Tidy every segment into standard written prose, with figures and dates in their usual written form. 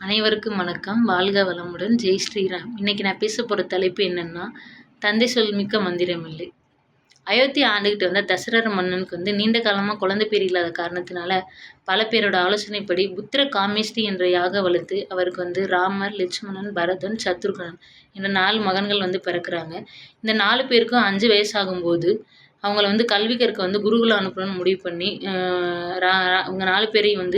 அனைவருக்கும் வணக்கம். வாழ்க வளமுடன். ஜெய் ஸ்ரீராம். இன்னைக்கு நான் பேச போகிற தலைப்பு என்னன்னா, தந்தை சொல் மிக்க மந்திரமில்லை. அயோத்தி ஆண்டுகிட்டு வந்த தசரத மன்னனுக்கு நீண்ட காலமாக குழந்தை பேர் இல்லாத காரணத்தினால பல பேரோட ஆலோசனைப்படி புத்திர காமேஷ்டி என்ற யாக வளர்த்து அவருக்கு ராமர், லட்சுமணன், பரதன், சத்ருகனன் என்ற 4 மகன்கள் பிறக்கிறாங்க. இந்த 4 பேருக்கும் 5 வயசாகும்போது அவங்கள கல்வி கற்க குருகுலம் அனுப்பணும்னு முடிவு பண்ணி அவங்க 4 பேரையும்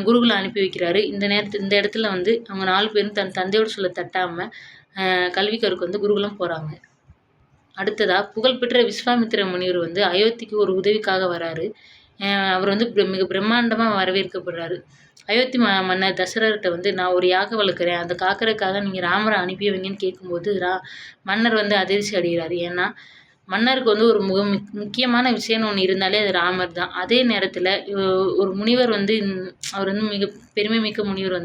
குருகுலம் அனுப்பி வைக்கிறாரு. இந்த இடத்துல அவங்க 4 பேரும் தன் தந்தையோட சொல்ல தட்டாம கல்வி கற்க குருகுலம் போறாங்க. அடுத்ததா புகழ்பெற்ற விஸ்வாமித்திர முனிவர் அயோத்திக்கு ஒரு உதவிக்காக வராரு. அவர் மிக பிரம்மாண்டமா வரவேற்கப்படுறாரு. அயோத்தி மன்னர் தசரர்கிட்ட நான் ஒரு யாகம் வளர்க்குறேன், அதை காக்கிறதுக்காக நீங்க ராமரை அனுப்பி வைங்கன்னு கேட்கும்போது மன்னர் அதிர்ச்சி அடைகிறாரு. ஏன்னா மன்னருக்கு ஒரு முக்கியமான விஷயம்னு ஒன்று இருந்தாலே அது ராமர் தான். அதே நேரத்தில் ஒரு முனிவர் அவர் மிக பெருமை மிக்க முனிவர்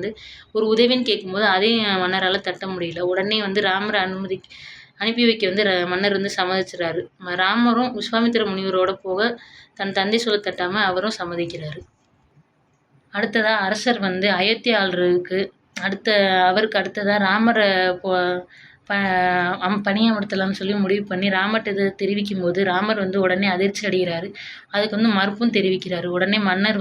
ஒரு உதவின்னு கேட்கும்போது அதையும் மன்னரால் தட்ட முடியல. உடனே ராமரை அனுப்பி வைக்க மன்னர் சம்மதிச்சுறாரு. ராமரும் விஸ்வாமித்திர முனிவரோட போக தன் தந்தை சொல்ல தட்டாமல் அவரும் சம்மதிக்கிறாரு. அடுத்ததா அரசர் அயோத்தி ஆள்றதுக்கு அவருக்கு அடுத்ததாக ராமரை பணியமர்த்தலாம்னு சொல்லி முடிவு பண்ணி ராமர்கிட்ட இதை தெரிவிக்கும் போது ராமர் உடனே அதிர்ச்சி அடைகிறாரு. அதுக்கு மறுப்பும் தெரிவிக்கிறாரு. உடனே மன்னர்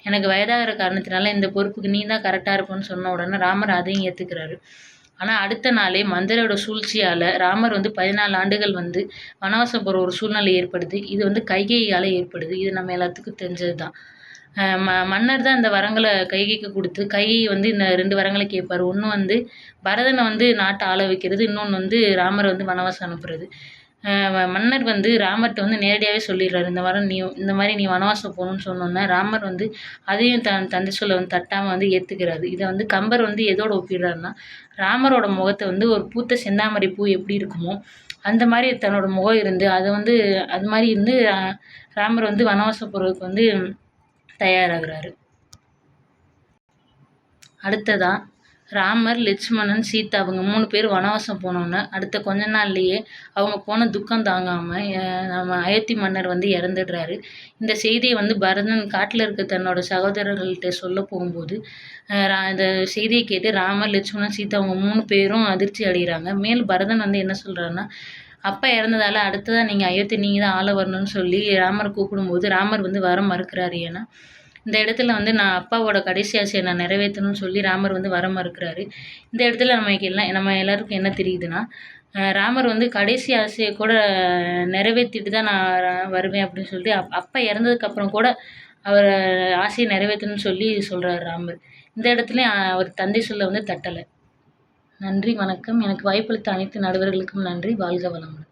எனக்கு வயதாகிற காரணத்தினால இந்த பொறுப்புக்கு நீ தான் கரெக்டாக இருப்பேன்னு சொன்ன உடனே ராமர் அதையும் ஏற்றுக்கிறாரு. ஆனால் அடுத்த நாளே மந்திரோட சூழ்ச்சியால் ராமர் 14 ஆண்டுகள் வனவாசம் போகிற ஒரு சூழ்நிலை ஏற்படுது. இது கைகேயியால் ஏற்படுது. இது நம்ம எல்லாத்துக்கும் தெரிஞ்சது தான். மன்னர் தான் இந்த வரங்களை கைகைக்கு கொடுத்து கைகை இந்த 2 வரங்களை கேட்பார். ஒன்று பரதனை நாட்டை ஆள வைக்கிறது, இன்னொன்று ராமரை வனவாசம் அனுப்புறது. மன்னர் ராமர்கிட்ட நேரடியாகவே சொல்லிடுறாரு, இந்த மாதிரி நீ வனவாசம் போகணும்னு சொன்னோன்னே ராமர் அதையும் தந்தை சொல்ல தட்டாமல் ஏற்றுக்கிறாரு. இதை கம்பர் எதோட ஒப்பிடுறாருன்னா, ராமரோட முகத்தை ஒரு பூத்த செந்தாமரை பூ எப்படி இருக்குமோ அந்த மாதிரி தன்னோட முகம் இருந்து அதை அது மாதிரி ராமர் வனவாசம் போகிறதுக்கு தயாராகிறாரு. அடுத்ததா ராமர், லட்சுமணன், சீதா அவங்க 3 பேர் வனவாசம் போனோன்னே அடுத்த கொஞ்ச நாள்லேயே அவங்க போன துக்கம் தாங்காமல் நம்ம அயோத்தி மன்னர் இறந்துடுறாரு. இந்த செய்தியை பரதன் காட்டில் இருக்க தன்னோட சகோதரர்கள்ட்ட சொல்ல போகும்போது இந்த செய்தியை கேட்டு ராமர், லட்சுமணன், சீதா அவங்க 3 பேரும் அதிர்ச்சி அடைகிறாங்க. மேலும் பரதன் என்ன சொல்கிறாருன்னா, அப்பா இறந்ததால் அடுத்ததாக நீங்கள் தான் ஆள வரணும்னு சொல்லி ராமரை கூப்பிடும்போது ராமர் வர மறுக்கிறாரு. ஏன்னா இந்த இடத்துல நான் அப்பாவோட கடைசி ஆசையை நான் நிறைவேற்றணும்னு சொல்லி ராமர் வர மறுக்கிறாரு. இந்த இடத்துல நம்ம எல்லாருக்கும் என்ன தெரியுதுன்னா, ராமர் கடைசி ஆசையை கூட நிறைவேற்றிட்டு தான் நான் வருவேன் அப்படின்னு சொல்லிட்டு அப்பா இறந்ததுக்கப்புறம் கூட அவர் ஆசையை நிறைவேற்றணும்னு சொல்லி சொல்கிறார் ராமர். இந்த இடத்துல அவர் தந்தை சொல்ல தட்டலை. நன்றி, வணக்கம். எனக்கு வாய்ப்பளித்த அனைத்து நடுவர்களுக்கும் நன்றி. வாழ்க வளமுடன்.